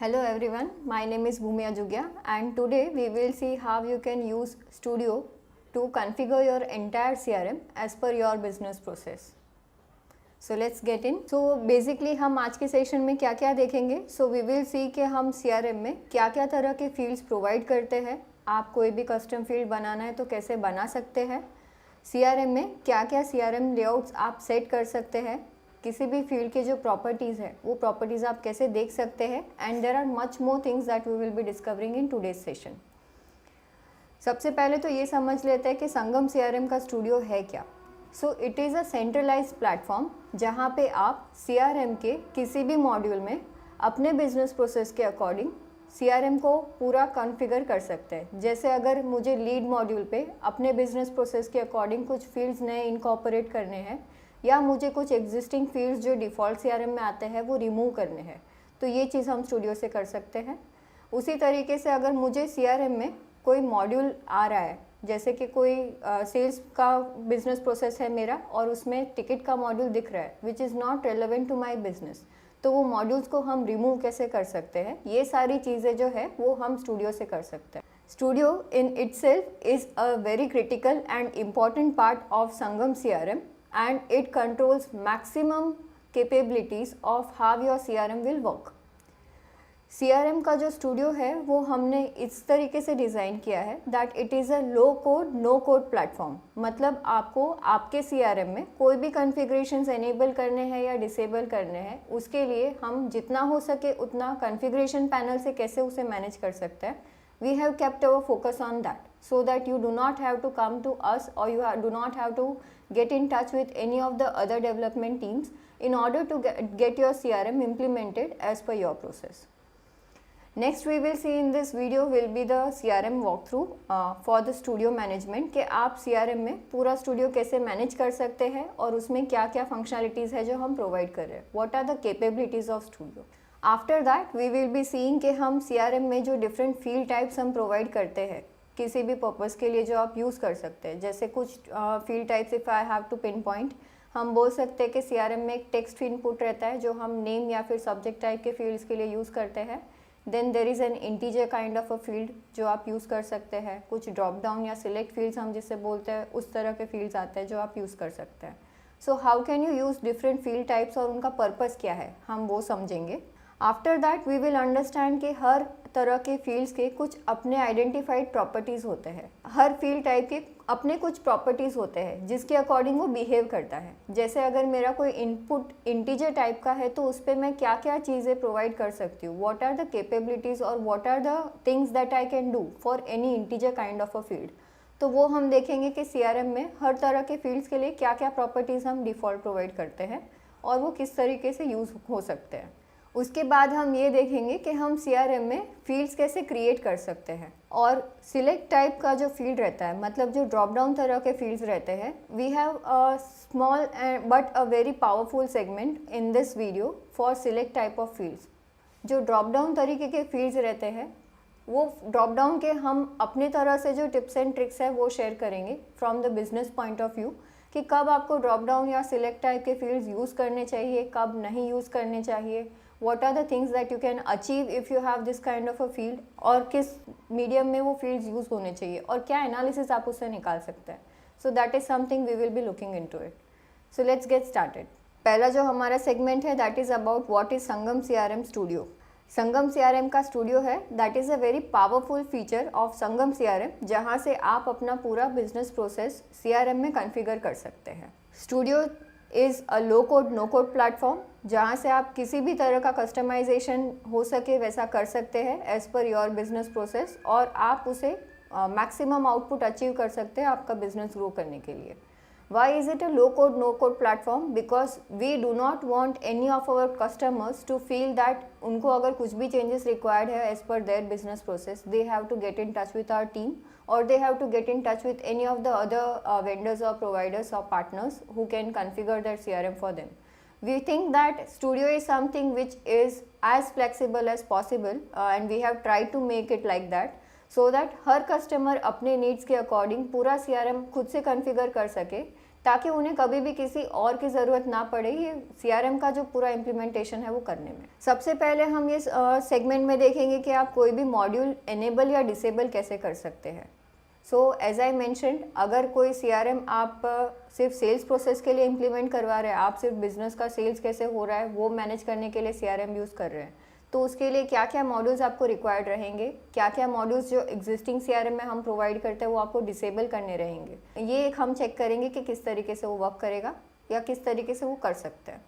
Hello everyone, my name is Bhumi Ajugia and today we will see how you can use Studio to configure your entire CRM as per your business process. So let's get in. So basically हम आज के session में क्या क्या देखेंगे. So we will see कि हम CRM में क्या क्या तरह के fields provide करते हैं. आप कोई भी custom field बनाना है तो कैसे बना सकते हैं. CRM में क्या क्या CRM layouts आप सेट कर सकते हैं. किसी भी फील्ड के जो प्रॉपर्टीज़ है वो प्रॉपर्टीज़ आप कैसे देख सकते हैं. And there are much more things that we will be discovering in today's session. सबसे पहले तो ये समझ लेते हैं कि संगम CRM का स्टूडियो है क्या. So it is a centralised platform जहाँ पे आप CRM के किसी भी मॉड्यूल में अपने बिजनेस प्रोसेस के अकॉर्डिंग CRM को पूरा कॉन्फ़िगर कर सकते हैं. जैसे अगर मुझे लीड मॉड्यूल पे अपने बिजनेस प्रोसेस के अकॉर्डिंग कुछ फील्ड्स नए इनकॉर्पोरेट करने हैं या मुझे कुछ एग्जिस्टिंग फील्ड्स जो डिफ़ॉल्ट CRM में आते हैं वो रिमूव करने हैं, तो ये चीज़ हम स्टूडियो से कर सकते हैं. उसी तरीके से अगर मुझे CRM में कोई मॉड्यूल आ रहा है, जैसे कि कोई सेल्स का बिजनेस प्रोसेस है मेरा और उसमें टिकट का मॉड्यूल दिख रहा है which is not relevant to my business, तो वो मॉड्यूल्स को हम रिमूव कैसे कर सकते हैं, ये सारी चीज़ें जो है वो हम स्टूडियो से कर सकते हैं. Studio in itself is a very critical and important part of Sangam CRM and it controls maximum capabilities of how your CRM will work. CRM का जो स्टूडियो है वो हमने इस तरीके से डिज़ाइन किया है that it is a low code no code platform. मतलब आपको आपके CRM में कोई भी कॉन्फ़िगरेशंस एनेबल करने हैं या डिसेबल करने हैं, उसके लिए हम जितना हो सके उतना कॉन्फ़िगरेशन पैनल से कैसे उसे मैनेज कर सकते हैं. We have kept our focus on that so that you do not have to come to us or you do not have to get in touch with any of the other development teams in order to get your CRM implemented as per your process. Next we will see in this video will be the CRM walkthrough for the studio management कि आप CRM में पूरा studio कैसे manage कर सकते हैं और उसमें क्या क्या फंक्शनलिटीज़ है जो हम प्रोवाइड कर रहे हैं. What are the capabilities of studio. After that we will be seeing कि हम CRM में जो डिफरेंट फील्ड टाइप्स हम प्रोवाइड करते हैं किसी भी पर्पज़ के लिए जो आप यूज़ कर सकते हैं. जैसे कुछ field types if I have to pinpoint, हम बोल सकते हैं कि CRM में एक टेक्स्ट इनपुट रहता है जो हम नेम या फिर सब्जेक्ट टाइप के फील्ड्स के लिए यूज़ करते हैं. Then there is an integer kind of a field जो आप यूज़ कर सकते हैं. कुछ ड्रॉप डाउन या सिलेक्ट फील्ड्स हम जिससे बोलते हैं उस तरह के फील्ड्स आते हैं जो आप यूज़ कर सकते हैं. So how can you use different field types और उनका पर्पज़ क्या है हम वो समझेंगे. After that we will understand कि हर तरह के फील्ड्स के कुछ अपने आइडेंटिफाइड प्रॉपर्टीज़ होते हैं. हर फील्ड टाइप के अपने कुछ प्रॉपर्टीज़ होते हैं जिसके अकॉर्डिंग वो बिहेव करता है. जैसे अगर मेरा कोई इनपुट इंटीजर टाइप का है तो उस पर मैं क्या क्या चीज़ें प्रोवाइड कर सकती हूँ, व्हाट आर द कैपेबिलिटीज़ और what are the things that I can do for any integer kind of a field. तो वो हम देखेंगे कि CRM में हर तरह के फील्ड्स के लिए क्या क्या प्रॉपर्टीज़ हम डिफ़ॉल्ट प्रोवाइड करते हैं और वो किस तरीके से यूज़ हो सकते हैं. उसके बाद हम ये देखेंगे कि हम CRM में फील्ड्स कैसे क्रिएट कर सकते हैं. और सिलेक्ट टाइप का जो फील्ड रहता है, मतलब जो ड्रॉप डाउन तरह के फील्ड्स रहते हैं, we have a small but a very powerful segment in this video for select type of fields. जो ड्रॉप डाउन तरीके के फील्ड्स रहते हैं वो ड्रॉप डाउन के हम अपने तरह से जो टिप्स एंड ट्रिक्स है वो शेयर करेंगे from the business point of view कि कब आपको ड्रॉप डाउन या सिलेक्ट टाइप के फील्ड्स यूज़ करने चाहिए, कब नहीं यूज़ करने चाहिए, what are the things that you can achieve if you have this kind of a field और किस मीडियम में वो फील्ड्स यूज़ होने चाहिए और क्या एनालिसिस आप उससे निकाल सकते हैं. So that is something we will be looking into it. So let's get started. पहला जो हमारा सेगमेंट है that is about what is Sangam CRM studio. Sangam CRM का स्टूडियो है that is a very powerful feature of Sangam CRM जहाँ से आप अपना पूरा बिजनेस प्रोसेस CRM में कॉन्फ़िगर कर सकते हैं. Studio is a low code no code platform जहाँ से आप किसी भी तरह का कस्टमाइजेशन हो सके वैसा कर सकते हैं as per your business process और आप उसे मैक्सिमम आउटपुट अचीव कर सकते हैं आपका बिजनेस ग्रो करने के लिए. Why is it a low code no code platform? Because we do not want any of our customers to feel that उनको अगर कुछ भी changes required है as per their business process, they have to get in touch with our team or they have to get in touch with any of the other vendors or providers or partners who can configure their CRM for them. We think that Studio is something which is as flexible as possible and we have tried to make it like that so that her customer अपने needs के according पूरा CRM खुद से configure कर सके ताकि उन्हें कभी भी किसी और की ज़रूरत ना पड़े ये CRM का जो पूरा इम्प्लीमेंटेशन है वो करने में। सबसे पहले हम ये सेगमेंट में देखेंगे कि आप कोई भी मॉड्यूल एनेबल या डिसेबल कैसे कर सकते हैं। सो एज आई मैंशनड, अगर कोई CRM आप सिर्फ सेल्स प्रोसेस के लिए इम्प्लीमेंट करवा रहे हैं, आप सिर्फ बिजनेस का सेल्स कैसे हो रहा है वो मैनेज करने के लिए CRM यूज़ कर रहे हैं, तो उसके लिए क्या क्या मॉड्यूल्स आपको रिक्वायर्ड रहेंगे, क्या क्या मॉड्यूल्स जो एग्जिस्टिंग CRM में हम प्रोवाइड करते हैं वो आपको डिसेबल करने रहेंगे, ये एक हम चेक करेंगे कि किस तरीके से वो वर्क करेगा या किस तरीके से वो कर सकते हैं।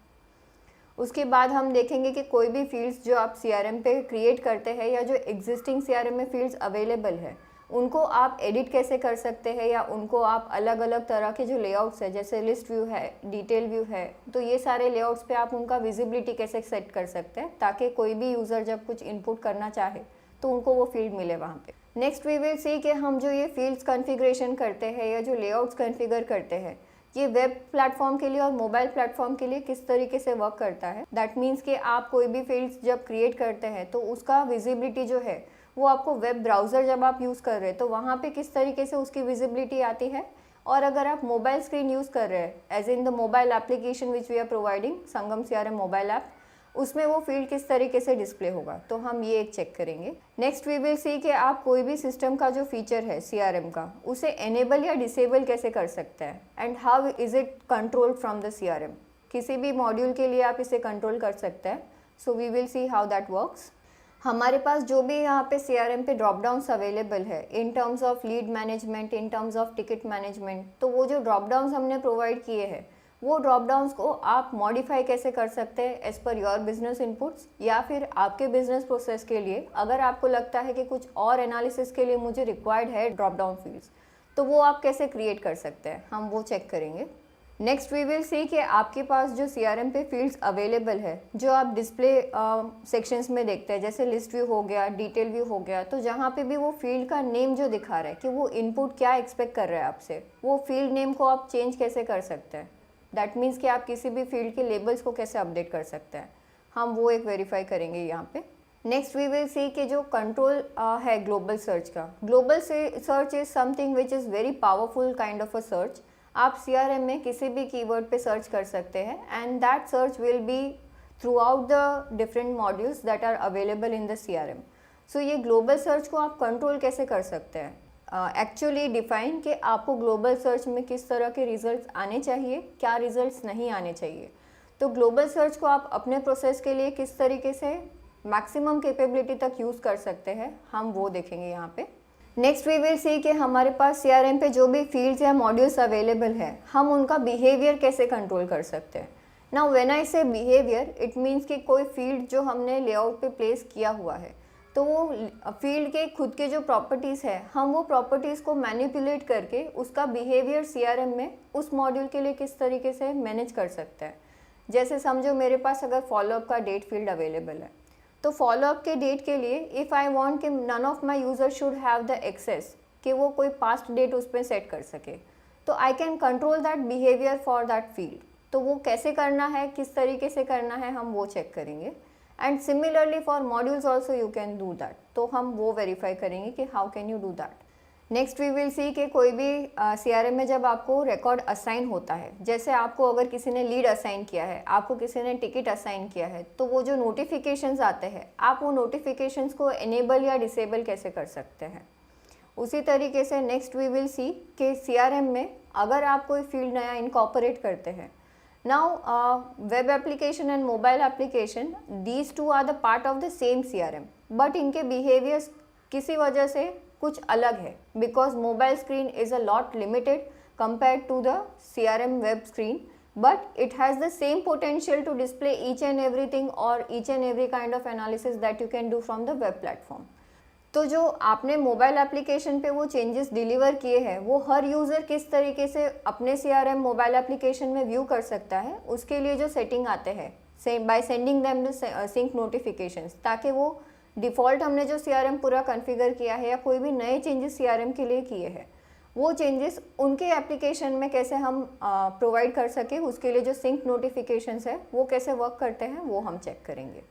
उसके बाद हम देखेंगे कि कोई भी फील्ड्स जो आप CRM पे क्रिएट करते हैं या जो एग्जिस्टिंग CRM में फील्ड्स अवेलेबल है उनको आप एडिट कैसे कर सकते हैं, या उनको आप अलग अलग तरह के जो लेआउट्स है जैसे लिस्ट व्यू है, डिटेल व्यू है, तो ये सारे लेआउट्स पे आप उनका विजिबिलिटी कैसे सेट कर सकते हैं ताकि कोई भी यूज़र जब कुछ इनपुट करना चाहे तो उनको वो फील्ड मिले वहाँ पे। नेक्स्ट वी विल सी कि हम जो ये फील्ड्स कॉन्फ़िगरेशन करते हैं या जो लेआउट्स कॉन्फ़िगर करते हैं ये वेब प्लेटफॉर्म के लिए और मोबाइल प्लेटफॉर्म के लिए किस तरीके से वर्क करता है। दैट मीन्स कि आप कोई भी फील्ड्स जब क्रिएट करते हैं तो उसका विजिबिलिटी जो है वो आपको वेब ब्राउज़र जब आप यूज़ कर रहे हैं तो वहाँ पे किस तरीके से उसकी विजिबिलिटी आती है, और अगर आप मोबाइल स्क्रीन यूज़ कर रहे हैं as in the mobile application which we are providing Sangam CRM mobile app, उसमें वो फील्ड किस तरीके से डिस्प्ले होगा, तो हम ये एक चेक करेंगे। नेक्स्ट वी विल सी कि आप कोई भी सिस्टम का जो फीचर है CRM का उसे एनेबल या डिसेबल कैसे कर सकते हैं and how is it controlled from the CRM। किसी भी मॉड्यूल के लिए आप इसे कंट्रोल कर सकते हैं। So we will see how that works. हमारे पास जो भी यहाँ पे CRM पे ड्रॉप डाउन्स अवेलेबल है in terms of lead management, in terms of ticket management, तो वो जो ड्रॉप डाउन्स हमने प्रोवाइड किए हैं वो ड्रॉप डाउन्स को आप मॉडिफाई कैसे कर सकते हैं as per your business inputs, या फिर आपके बिजनेस प्रोसेस के लिए अगर आपको लगता है कि कुछ और एनालिसिस के लिए मुझे रिक्वायर्ड है ड्रॉप डाउन फील्ड्स, तो वो आप कैसे क्रिएट कर सकते हैं, हम वो चेक करेंगे। नेक्स्ट वी विल सी कि आपके पास जो CRM पे फील्ड्स अवेलेबल है जो आप डिस्प्ले सेक्शंस में देखते हैं जैसे लिस्ट व्यू हो गया, डिटेल व्यू हो गया, तो जहाँ पे भी वो फील्ड का नेम जो दिखा रहा है कि वो इनपुट क्या एक्सपेक्ट कर रहा है आपसे, वो फील्ड नेम को आप चेंज कैसे कर सकते हैं। दैट मीन्स कि आप किसी भी फील्ड के लेबल्स को कैसे अपडेट कर सकते हैं, हम वो एक वेरीफाई करेंगे यहाँ पे। नेक्स्ट वी विल सी कि जो कंट्रोल है ग्लोबल सर्च का, global search is something which is very powerful kind of a search. आप CRM में किसी भी कीवर्ड पे सर्च कर सकते हैं and that search will be throughout the different modules that are available in the CRM। सो ये ग्लोबल सर्च को आप कंट्रोल कैसे कर सकते हैं, एक्चुअली डिफाइन कि आपको ग्लोबल सर्च में किस तरह के रिजल्ट्स आने चाहिए, क्या रिजल्ट्स नहीं आने चाहिए। तो ग्लोबल सर्च को आप अपने प्रोसेस के लिए किस तरीके से मैक्सिमम कैपेबिलिटी तक यूज़ कर सकते हैं, हम वो देखेंगे यहाँ पे। नेक्स्ट वी विल सी कि हमारे पास CRM पे जो भी फील्ड्स या मॉड्यूल्स अवेलेबल है हम उनका बिहेवियर कैसे कंट्रोल कर सकते हैं। नाउ व्हेन आई से बिहेवियर, इट मीन्स कि कोई फील्ड जो हमने लेआउट पे प्लेस किया हुआ है तो वो फील्ड के खुद के जो प्रॉपर्टीज़ है हम वो प्रॉपर्टीज़ को मैनिपुलेट करके उसका बिहेवियर CRM में उस मॉड्यूल के लिए किस तरीके से मैनेज कर सकते हैं। जैसे समझो मेरे पास अगर फॉलोअप का डेट फील्ड अवेलेबल है, तो फॉलोअप के डेट के लिए इफ़ आई वांट कि none of my user should have the access कि वो कोई पास्ट डेट उस पर सेट कर सके, तो I can control that behaviour for that field. तो वो कैसे करना है, किस तरीके से करना है, हम वो चेक करेंगे। And similarly for modules also you can do that, तो हम वो वेरीफाई करेंगे कि how can you do that. Next we will see कि कोई भी CRM में जब आपको रिकॉर्ड असाइन होता है, जैसे आपको अगर किसी ने लीड असाइन किया है, आपको किसी ने टिकट असाइन किया है, तो वो जो नोटिफिकेशंस आते हैं आप वो नोटिफिकेशंस को एनेबल या डिसेबल कैसे कर सकते हैं। उसी तरीके से नेक्स्ट वी विल सी कि CRM में अगर आप कोई फील्ड नया इनकॉर्पोरेट करते हैं, now web application and mobile application these two are the part of the same CRM, but इनके बिहेवियर्स किसी वजह से कुछ अलग है, because mobile screen is a lot limited compare to the CRM web screen, but it has the same potential to display each and everything और each and every kind of analysis that you can do from the web platform. तो जो आपने mobile application पे वो changes deliver किए हैं वो हर user किस तरीके से अपने CRM मोबाइल एप्लीकेशन में व्यू कर सकता है, उसके लिए जो सेटिंग आते हैं by sending them the sync notifications, ताकि वो डिफ़ॉल्ट हमने जो CRM पूरा कॉन्फ़िगर किया है या कोई भी नए चेंजेस CRM के लिए किए हैं वो चेंजेस उनके एप्लीकेशन में कैसे हम प्रोवाइड कर सके, उसके लिए जो सिंक नोटिफिकेशंस है वो कैसे वर्क करते हैं वो हम चेक करेंगे।